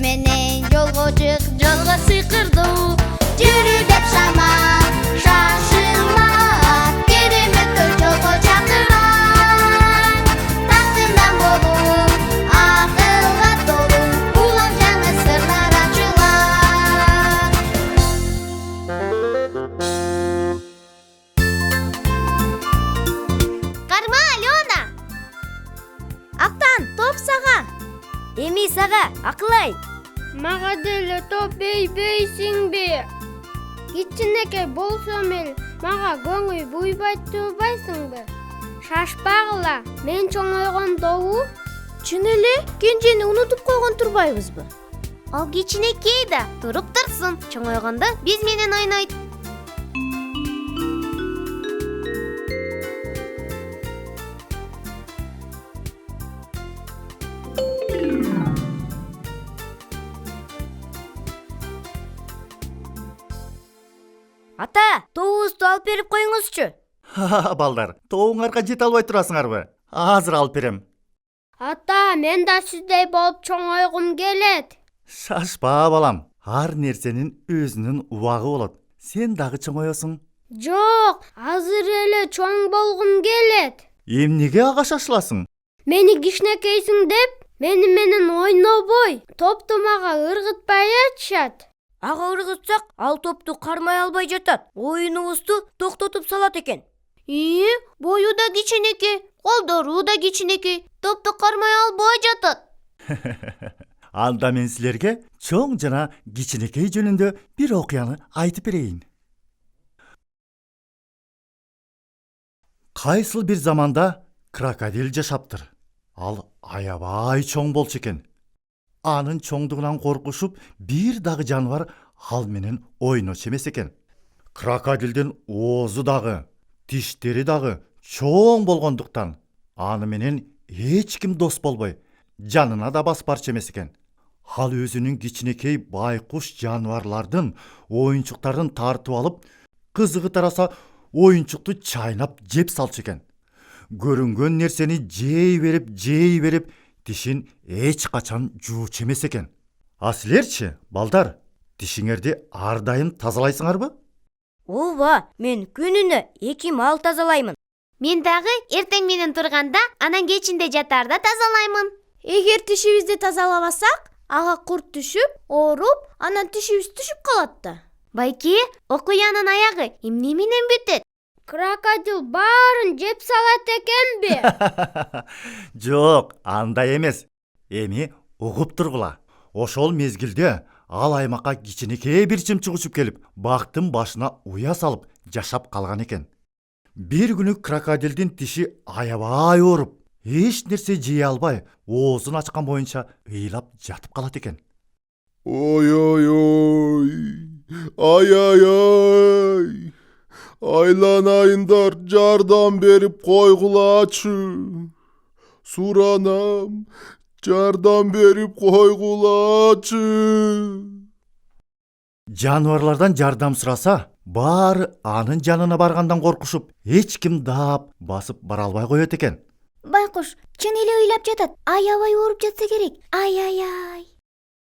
менен жолго чык, жолго сыйкырдуу. Жүрү деп шама, шашылма, кереметтер жолго чакырат. Тактынан болуу, акылга толуу, улам жаңы сырлар ачылат. Карма, Алена! Актан, топ сага. Эми сага, акылай. Мага деле топ бейбейсиңби? Кичинекей болсом эл мага көңүл буйбай турбайсыңбы? Шашпагыла, мен чоңойгондобу? Чын эле, кенжени унутуп койгон турбайбызбы? Ал кичинекей да туруп турсун. Чоңойгондо биз менен ойнойт. Ата, тобубузду алып берип коюңузчу. Балдар, тобуңарга жете албай турасыңарбы? Азыр алып берем. Ата, мен да сиздей болуп чоңойгум келет. Шашпа балам. Ар нерсенин өзүнүн убагы болот. Сен дагы чоңоесуң. Жок, азыр эле чоң болгум келет. Эмнеге ага шашыласың? Мени кичинекейсиң деп, мени менен ойнобой, топту мага ыргытпай атышат. Ага ыргытсак, ал топту кармай албай жатат. Оюнубузду токтотуп салат экен. Бою да кичинекей, колдору да кичинекей, топту кармай албай жатат. Анда мен силерге чоң жана кичинекей жөнүндө бир окуяны айтып берейин. Кайсыл бир заманда крокодил жашаптыр. Ал аябай чоң болчу экен. Анын чоңдугунан коркушуп, бир дагы жаныбар ал менен ойночу эмес экен. Крокодилдин оозу дагы, тиштери дагы чоң болгондуктан аны менен эч ким дос болбой, жанына да басып барчу эмес экен. Ал өзүнүн кичинекей байкуш жаныбарлардын оюнчуктарын тартып алып, кызыгы тараса оюнчукту чайнап жеп салчу экен. Көрүнгөн нерсени жей берип, тишин эч качан жуучу эмес экен. А силерчи, балдар, тишиңерди ар дайым тазалайсыңарбы? Ооба, мен күнүнө 2 маал тазалаймын. Мен дагы эртең менен турганда, анан кечинде жатарда тазалаймын. Эгер тишибизди тазалабасак, ага курт түшүп, ооруп, анан тишибиз түшүп калат да. Байке, окуянын аягы эмне менен бүтөт? Крокодил баарын жеп салат экенби? Жок, андай эмес. Эми угуп тургула. Ошол мезгилде ал аймакка кичинекей бир чымчык учуп келип, бактын башына уя салып жашап калган экен. Бир күнү крокодилдин тиши аябай ооруп, эч нерсе жей албай, оозун ачкан боюнча ыйлап жатып калат экен. Ой, ай, айланайындар, жардам берип койгулачы. Суранам, жардам берип койгулачы. Жаныбарлардан жардам сураса, баары анын жанына баргандан коркушуп, эч ким даап басып бара албай коет экен. Байкуш, чын эле ыйлап жатат. Аябай ооруп жатса керек. Ай.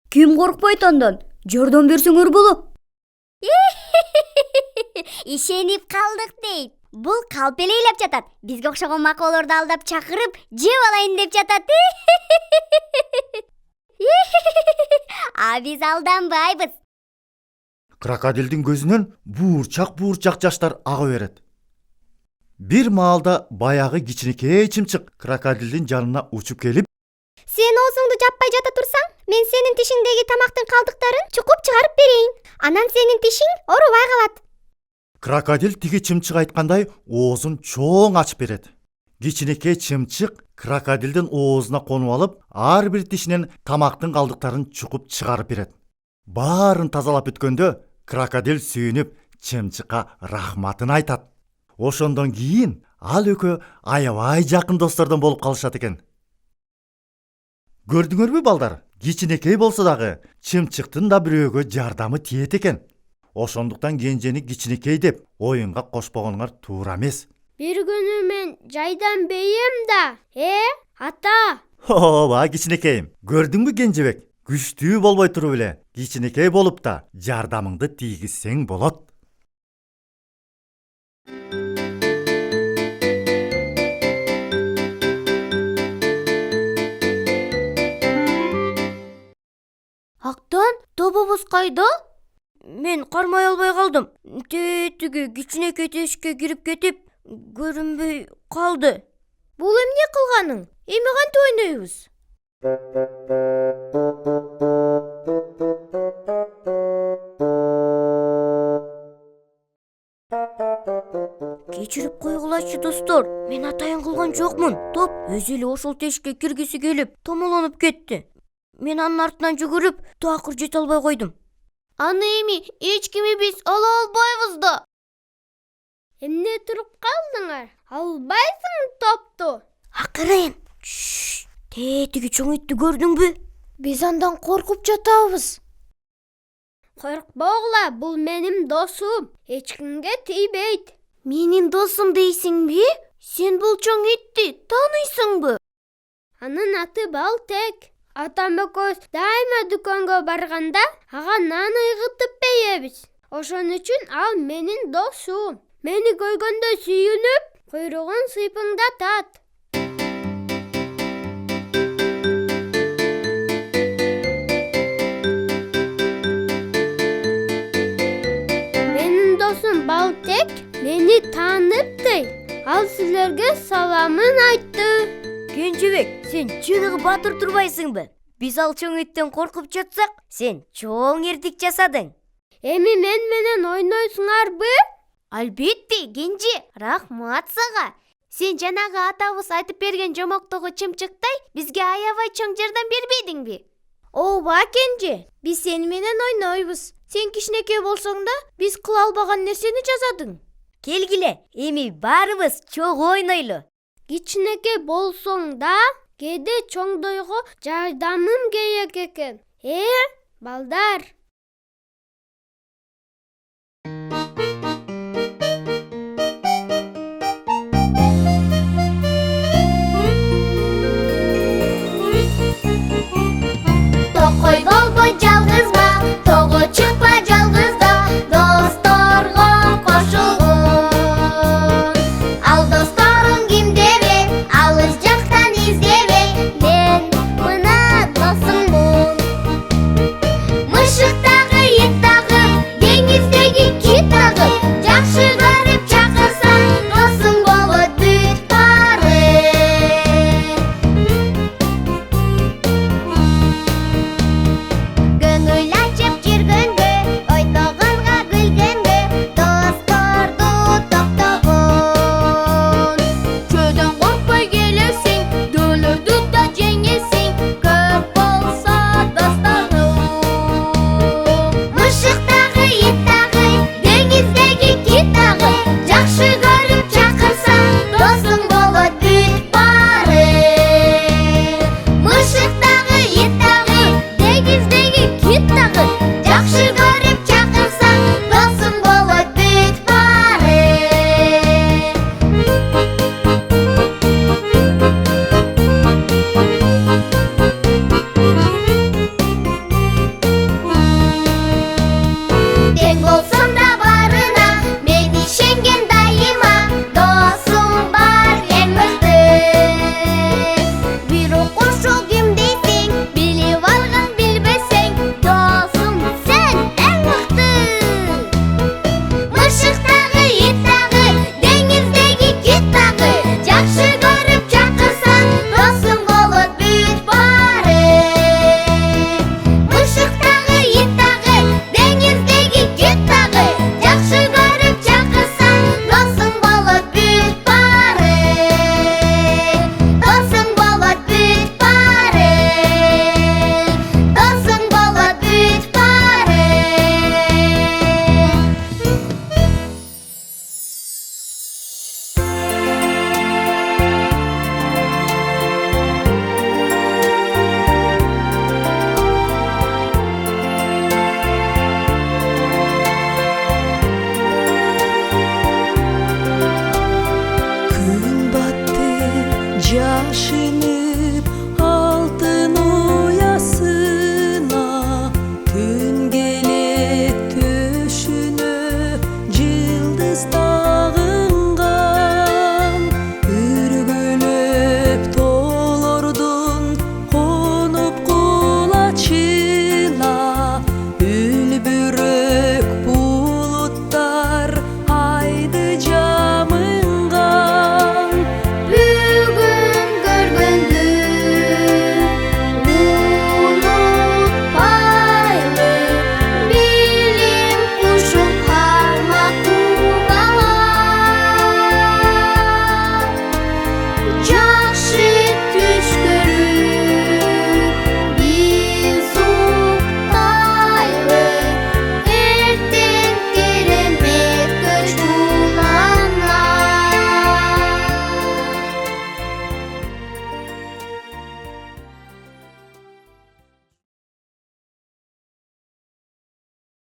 Ким коркпойт андан? Жардам берсеңер болот. Ишенип калдык дейт. Бул калп эле ыйлап жатат. Бизге окшогон макоолорду алдап чакырып, жеп алайын деп жатат. А биз алданбайбыз. Крокодилдин көзүнөн буурчак жаштар ага берет. Бир маалда баягы кичинекей чымчык крокодилдин жанына учуп келип, Сен оозуңду жаппай жата турсаң, мен сенин тишиңдеги тамактын калдыктарын чукуп чыгарып берейин. Анан сенин тишиң оорубай калат. крокодил тиги чымчык айткандай оозун чоң ачып берет. Кичинекей чымчык крокодилдин оозуна конуп алып, ар бир тишинен тамактын калдыктарын чукуп чыгарып берет. Баарын тазалап бүткөндө крокодил сүйүнүп чымчыкка рахматын айтат. Ошондон кийин ал экөө аябай жакын достордон болуп калышат экен. Көрдүңөрбү балдар? Кичинекей болсо дагы чымчыктын да бирөөгө жардамы тиет экен. Ошондуктан кенжени кичинекей деп оюнга кошпогонуңар туура эмес. Бир күнү мен жайдан бейем да. Ата! Ооба, кичинекейим. Көрдүңбү Кенжебек? күчтүү болбой туруп эле кичинекей болуп да жардамыңды тийгизсең болот. Актан, тобобуз кайда? Мен кармай албай калдым. Тетиги кичинекей тешикке кирип кетип, көрүнбөй калды. Бул эмне кылганың? Эми кантип ойнойбуз? Кечирип койгулачы достор. Мен атайын кылган жокмун. Топ өзү эле ошол тешикке киргиси келип, томолонуп кетти. Мен анын артынан жүгүрүп, такыр жете албай койдум. Аны эми эч кими биз ала албайбыз да. Эмне туруп калдыңар? Албайсың топту. Акырын. Тетиги чоң итти көрдүңбү? Биз андан коркуп жатабыз. Коркпогула, бул менин досум. Эч кимге тийбейт. Менин досум дейсиңби? Сен бул чоң итти тааныйсыңбы? Анын аты Балтек. Атам экөөбүз дайыма дүкөнгө барганда ага нан ыйгытып беребиз. Ошон үчүн ал менин досум. Мени көргөндө сүйүнүп, куйругун сыйпыңдатат. Менин досум Балтек мени таанып дейт. Ал силерге саламын айтты. Кенжебек, сен чыныгы батыр турбайсыңбы? Биз ал чоң иттен коркуп жатсак, сен чоң эрдик жасадың. Эми мен менен ойнойсуңарбы? Албетте, Кенже, рахмат сага. Сен жанагы атабыз айтып берген жомоктогу чымчыктай бизге аябай чоң жардам бербедиңби? Ооба, Кенже, биз сени менен ойнойбуз. Сен кичинекей болсоң да, биз кыла албаган нерсени жасадың. Келгиле, эми баарыбыз чогуу ойнойлу. Кичинекей болсоң да, кээде чоңдойго жардамым керек экен. Балдар. Токойго